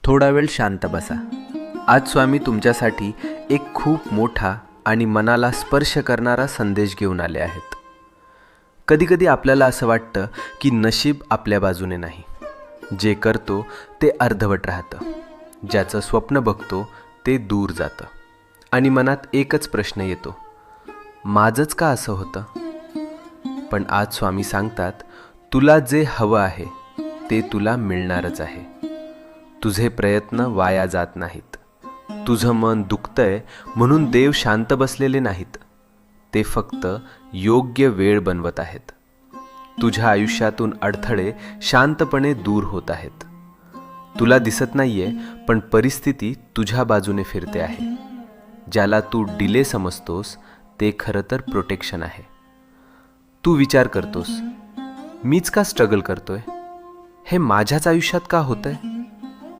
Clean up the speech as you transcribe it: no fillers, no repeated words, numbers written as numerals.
थोडा वेळ शांत बसा. आज स्वामी तुमच्यासाठी एक खूप मोठा आणि मनाला स्पर्श करणारा संदेश घेऊन आले आहेत. कधीकधी आपल्याला असं वाटतं की नशीब आपल्या बाजूने नाही. जे करतो ते अर्धवट राहतं, ज्याचं स्वप्न बघतो ते दूर जातं आणि मनात एकच प्रश्न येतो, माझंच का असं होतं? पण आज स्वामी सांगतात, तुला जे हवं आहे ते तुला मिळणारच आहे. तुझे प्रयत्न वाया जात नाहीत. तुझं मन दुखतंय म्हणून देव शांत बसलेले नाहीत. ते फक्त योग्य वेळ बनवत आहेत. तुझ्या आयुष्यातून अडथळे शांतपणे दूर होत आहेत. तुला दिसत नाहीये, पण परिस्थिती तुझ्या बाजूने फिरते आहे. ज्याला तू डिले समजतोस ते खरं तर प्रोटेक्शन आहे. तू विचार करतोस, मीच का स्ट्रगल करतोय? हे माझ्याच आयुष्यात का होतंय?